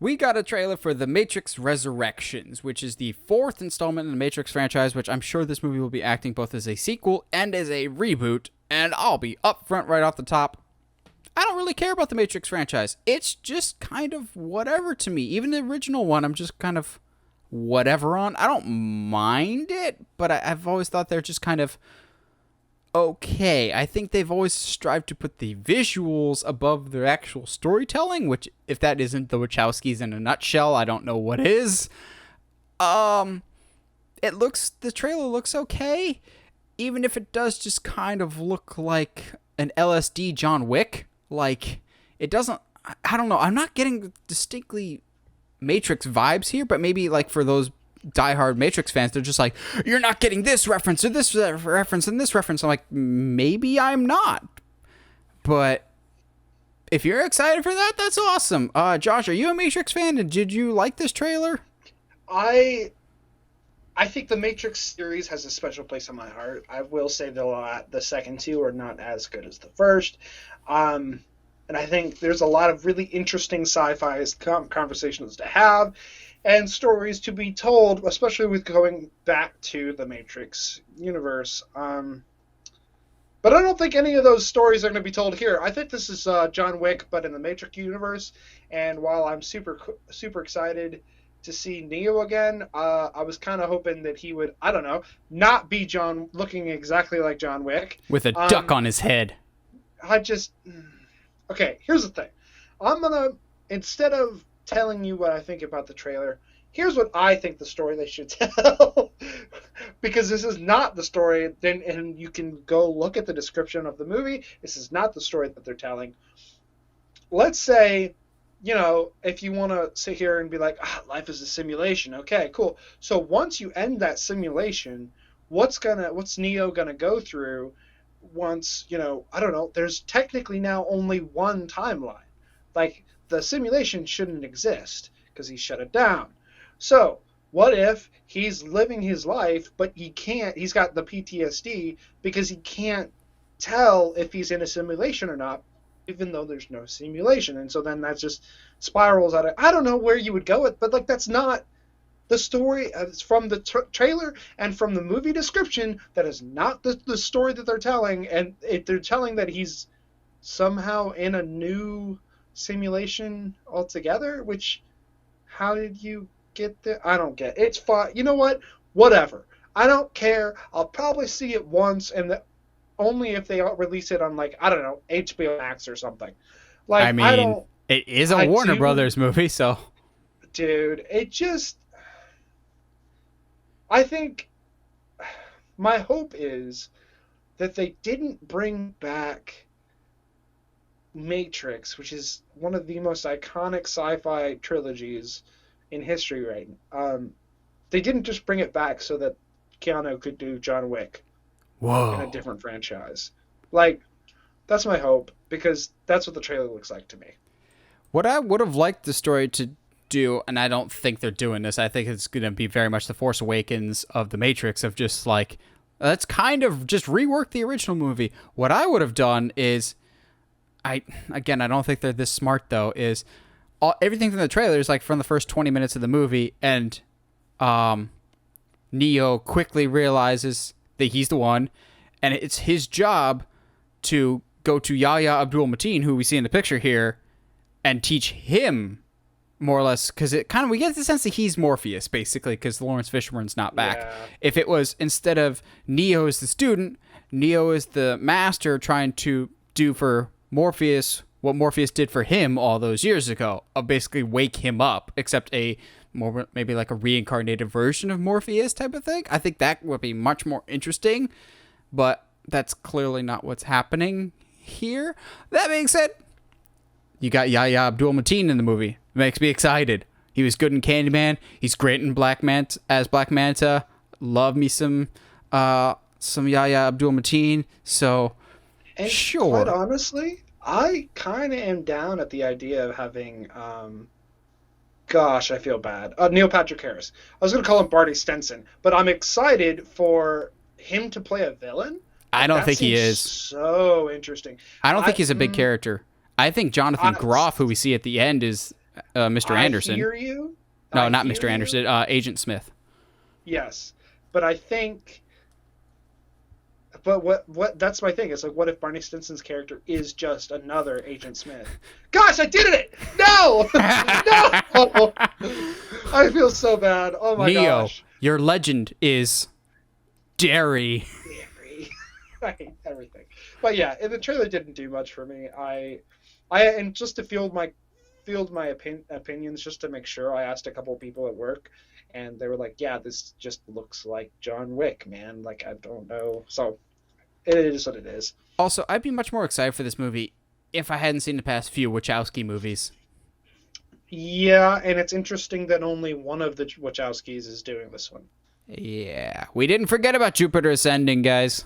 We got a trailer for The Matrix Resurrections, which is the fourth installment in the Matrix franchise, which I'm sure this movie will be acting both as a sequel and as a reboot. And I'll be upfront right off the top. I don't really care about the Matrix franchise. It's just kind of whatever to me. Even the original one, I'm just kind of whatever on. I don't mind it, but I've always thought they're just kind of okay. I think they've always strived to put the visuals above their actual storytelling, which, if that isn't the Wachowskis in a nutshell, I don't know what is. The trailer looks okay, even if it does just kind of look like an LSD John Wick. Like, it doesn't, I don't know, I'm not getting distinctly Matrix vibes here, but maybe, like, for those diehard Matrix fans, they're just like, you're not getting this reference or this reference and this reference. I'm like, maybe I'm not. But if you're excited for that, that's awesome. Josh, are you a Matrix fan? And did you like this trailer? I think the Matrix series has a special place in my heart. I will say the second two are not as good as the first. And I think there's a lot of really interesting sci-fi conversations to have and stories to be told, especially with going back to the Matrix universe. But I don't think any of those stories are going to be told here. I think this is John Wick, but in the Matrix universe. And while I'm super excited to see Neo again, I was kind of hoping that he would, I don't know, not be looking exactly like John Wick. With a duck on his head. Okay, here's the thing. Instead of telling you what I think about the trailer, here's what I think the story they should tell. Because this is not the story, and you can go look at the description of the movie. This is not the story that they're telling. Let's say, if you want to sit here and be like, life is a simulation. Okay, cool. So once you end that simulation, what's Neo gonna go through once, I don't know, there's technically now only one timeline. Like, the simulation shouldn't exist because he shut it down. So what if he's living his life, but he's got the PTSD because he can't tell if he's in a simulation or not, even though there's no simulation. And so then that just spirals out of, I don't know where you would go with, but like, that's not the story. It's from the trailer and from the movie description. That is not the story that they're telling. And they're telling that he's somehow in a new simulation altogether, which, how did you get there? I don't get it. It's fine. You know what? Whatever. I don't care. I'll probably see it once, and only if they release it on, like, I don't know, HBO Max or something. Like, I mean, it is a Warner Brothers movie, so. Dude, it just, I think my hope is that they didn't bring back Matrix, which is one of the most iconic sci-fi trilogies in history, right? They didn't just bring it back so that Keanu could do John Wick. Whoa. In a different franchise. Like, that's my hope, because that's what the trailer looks like to me. What I would have liked the story to do, and I don't think they're doing this, I think it's going to be very much the Force Awakens of the Matrix, of just like, let's kind of just rework the original movie. What I would have done is, I don't think they're this smart though, is everything from the trailer is like from the first 20 minutes of the movie, and Neo quickly realizes that he's the one, and it's his job to go to Yahya Abdul-Mateen, who we see in the picture here, and teach him more or less, because we get the sense that he's Morpheus, basically, because Lawrence Fishburne's not back. Yeah. If it was, instead of Neo is the student, Neo is the master trying to do for Morpheus what Morpheus did for him all those years ago, of basically wake him up, except maybe like a reincarnated version of Morpheus type of thing. I think that would be much more interesting, but that's clearly not what's happening here. That being said, you got Yahya Abdul-Mateen in the movie. It makes me excited. He was good in Candyman. He's great in Black Manta. Love me some Yahya Abdul-Mateen. So, and sure. Quite honestly, I kind of am down at the idea of having, gosh, I feel bad, Neil Patrick Harris. I was going to call him Barney Stinson, but I'm excited for him to play a villain. I don't think he is. So interesting. I don't think he's a big character. I think Jonathan Groff, who we see at the end, is Mr. Anderson. I hear you. No, not Mr. Anderson. Agent Smith. Yes, but I think. But what? That's my thing. It's like, what if Barney Stinson's character is just another Agent Smith? Gosh, I did it! No, no! I feel so bad. Oh my Neo, gosh. your legend is Derry. I hate everything. But yeah, the trailer didn't do much for me. And just to field my opinions, just to make sure, I asked a couple of people at work, and they were like, "Yeah, this just looks like John Wick, man. Like, I don't know." So it is what it is. Also, I'd be much more excited for this movie if I hadn't seen the past few Wachowski movies. Yeah, and it's interesting that only one of the Wachowskis is doing this one. Yeah, we didn't forget about Jupiter Ascending, guys.